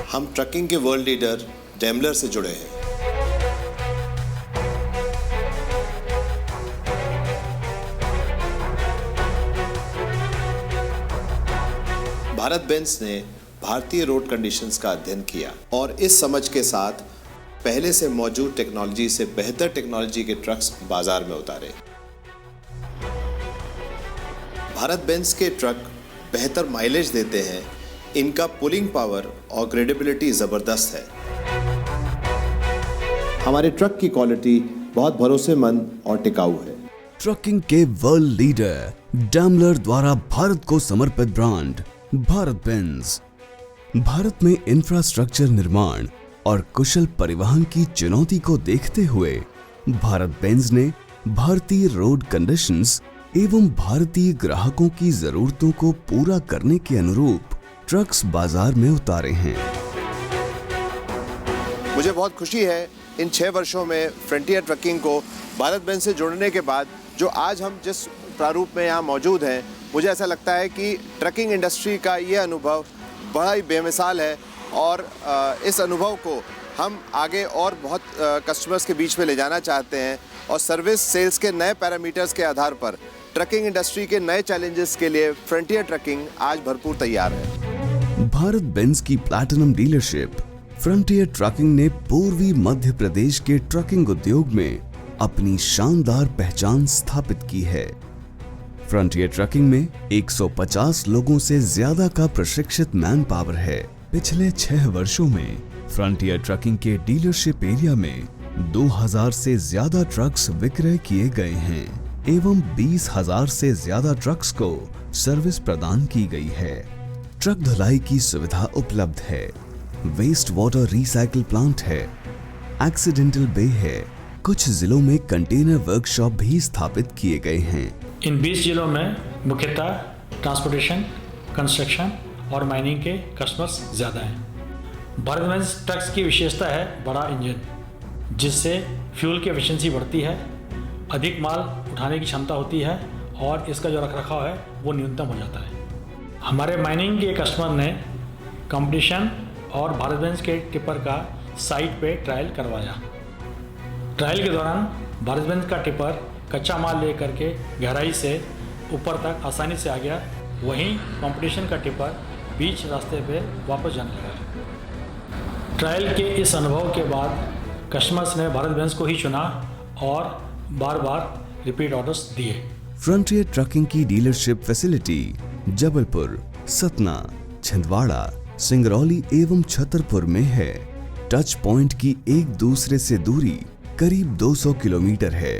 हम ट्रकिंग के world leader Daimler से जुड़े हैं। भारत बेंज ने भारतीय रोड कंडीशंस का अध्ययन किया और इस समझ के साथ पहले से मौजूद टेक्नोलॉजी से बेहतर टेक्नोलॉजी के ट्रक्स बाजार में उतारे। भारत बेंज के ट्रक बेहतर माइलेज देते हैं, इनका पुलिंग पावर और क्रेडिबिलिटी जबरदस्त है। हमारे ट्रक की क्वालिटी बहुत भरोसेमंद और टिकाऊ है। ट्रकिंग के वर्ल्ड लीडर डेमलर द्वारा भारत को समर्पित ब्रांड भारत बेंज। भारत में इंफ्रास्ट्रक्चर निर्माण और कुशल परिवहन की चुनौती को देखते हुए भारत बेंज ने भारतीय रोड कंडीशंस एवं भारतीय ग्राहकों की जरूरतों को पूरा करने के अनुरूप ट्रक्स बाजार में उतारे हैं। मुझे बहुत खुशी है इन 6 वर्षों में फ्रंटियर ट्रकिंग को भारत बेंज से जुड़ने के बाद जो आज हम जिस प्रारूप में यहाँ मौजूद हैं, मुझे ऐसा लगता है कि ट्रकिंग इंडस्ट्री का ये अनुभव बड़ा ही बेमिसाल है और इस अनुभव को हम आगे और बहुत कस्टमर्स के बीच में ले जाना चाहते हैं और सर्विस सेल्स के नए पैरामीटर्स के आधार पर ट्रकिंग इंडस्ट्री के नए चैलेंजेस के लिए फ्रंटियर ट्रकिंग आज भरपूर तैयार है। भारत बेंज की प्लैटिनम डीलरशिप फ्रंटियर ट्रकिंग ने पूर्वी मध्य प्रदेश के ट्रकिंग उद्योग में अपनी शानदार पहचान स्थापित की है। फ्रंटियर ट्रकिंग में 150 लोगों से ज्यादा का प्रशिक्षित मैन पावर है। पिछले 6 वर्षों में फ्रंटियर ट्रकिंग के डीलरशिप एरिया में 2000 से ज्यादा ट्रक्स विक्रय किए गए हैं एवं 20,000 से ज्यादा ट्रक्स को सर्विस प्रदान की गई है। ट्रक धुलाई की सुविधा उपलब्ध है, वेस्ट वाटर रिसाइकिल प्लांट है, एक्सीडेंटल बे है। कुछ जिलों में कंटेनर वर्कशॉप भी स्थापित किए गए हैं। इन 20 जिलों में मुख्यतः ट्रांसपोर्टेशन, कंस्ट्रक्शन और माइनिंग के कस्टमर्स ज़्यादा हैं। भारत बेंज ट्रक्स की विशेषता है बड़ा इंजन, जिससे फ्यूल की एफिशिएंसी बढ़ती है, अधिक माल उठाने की क्षमता होती है और इसका जो रखरखाव है वो न्यूनतम हो जाता है। हमारे माइनिंग के कस्टमर ने कंपटीशन और भारत बेंज के टिपर का साइट पे ट्रायल करवाया। ट्रायल के दौरान भारत बेंज का टिपर कच्चा माल लेकर के गहराई से ऊपर तक आसानी से आ गया, वहीं कंपटीशन का टिपर बीच रास्ते पे वापस जाने लगा। ट्रायल के इस अनुभव के बाद कस्टमर्स ने भारत बेंज को ही चुना और बार बार रिपीट ऑर्डर्स दिए। फ्रंटियर ट्रकिंग की डीलरशिप फैसिलिटी जबलपुर, सतना, छिंदवाड़ा, सिंगरौली एवं छतरपुर में है। टच पॉइंट की एक दूसरे से दूरी करीब 200 किलोमीटर है।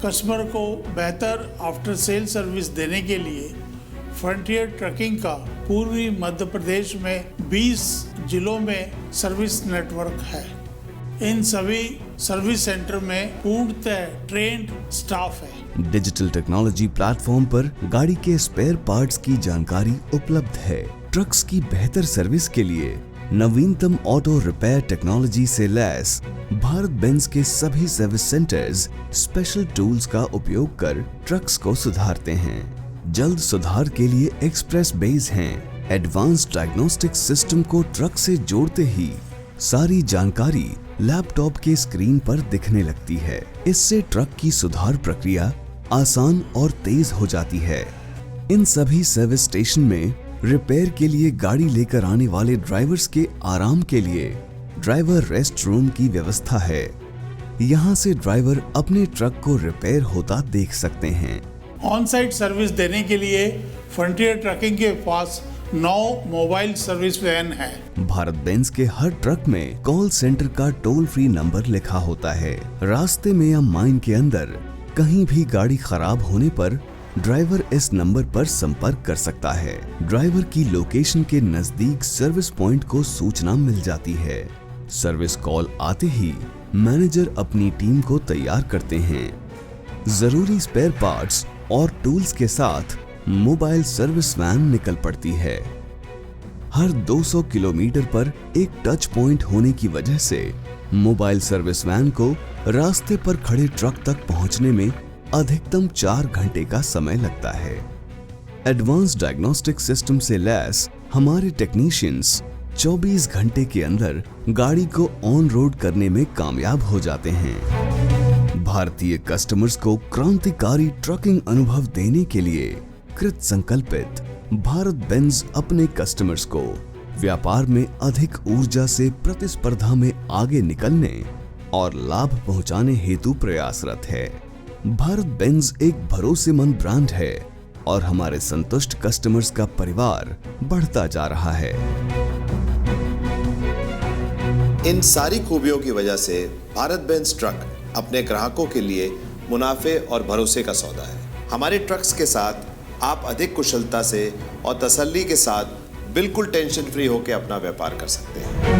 कस्टमर को बेहतर आफ्टर सेल सर्विस देने के लिए फ्रंटियर ट्रकिंग का पूर्वी मध्य प्रदेश में 20 जिलों में सर्विस नेटवर्क है। इन सभी सर्विस सेंटर में पूर्णतः ट्रेन्ड स्टाफ है। डिजिटल टेक्नोलॉजी प्लेटफॉर्म पर गाड़ी के स्पेयर पार्ट्स की जानकारी उपलब्ध है। ट्रक्स की बेहतर सर्विस के लिए नवीनतम ऑटो रिपेयर टेक्नोलॉजी से लैस भारत बेंज के सभी सर्विस सेंटर्स स्पेशल टूल्स का उपयोग कर ट्रक्स को सुधारते हैं। जल्द सुधार के लिए एक्सप्रेस बेस हैं। एडवांस्ड डायग्नोस्टिक सिस्टम को ट्रक से जोड़ते ही सारी जानकारी लैपटॉप के स्क्रीन पर दिखने लगती है। इससे ट्रक की सुधार प्रक्रिया आसान और तेज हो जाती है। इन सभी सर्विस स्टेशन में रिपेयर के लिए गाड़ी लेकर आने वाले ड्राइवर्स के आराम के लिए ड्राइवर रेस्ट रूम की व्यवस्था है। यहाँ से ड्राइवर अपने ट्रक को रिपेयर होता देख सकते हैं। ऑन साइट सर्विस देने के लिए फ्रंटियर ट्रकिंग के पास 9 मोबाइल सर्विस वैन है। भारत बेंज के हर ट्रक में कॉल सेंटर का टोल फ्री नंबर लिखा होता है। रास्ते में या माइन के अंदर कहीं भी गाड़ी खराब होने पर ड्राइवर इस नंबर पर संपर्क कर सकता है। ड्राइवर की लोकेशन के नजदीक सर्विस पॉइंट को सूचना मिल जाती है। सर्विस कॉल आते ही मैनेजर अपनी टीम को तैयार करते हैं। जरूरी स्पेयर पार्ट्स और टूल्स के साथ मोबाइल सर्विस वैन निकल पड़ती है। हर 200 किलोमीटर पर एक टच पॉइंट होने की वजह से मोबाइल सर्विस वैन को रास्ते पर खड़े ट्रक तक पहुंचने में अधिकतम 4 घंटे का समय लगता है। एडवांस डायग्नोस्टिक सिस्टम से लैस हमारे टेक्नीशियंस 24 घंटे के अंदर गाड़ी को ऑन रोड करने में कामयाब हो जाते हैं। भारतीय कस्टमर्स को क्रांतिकारी ट्रकिंग अनुभव देने के लिए कृत संकल्पित भारत बेंज अपने कस्टमर्स को व्यापार में अधिक ऊर्जा से प्रतिस्पर्धा में आगे निकलने और लाभ पहुंचाने हेतु प्रयासरत है। भारत बेंज एक भरोसेमंद ब्रांड है और हमारे संतुष्ट कस्टमर्स का परिवार बढ़ता जा रहा है। इन सारी खूबियों की वजह से भारत बेंज ट्रक अपने ग्राहकों के लिए मुनाफे और भरोसे का सौदा है। हमारे ट्रक्स के साथ आप अधिक कुशलता से और तसल्ली के साथ बिल्कुल टेंशन फ्री होकर अपना व्यापार कर सकते हैं।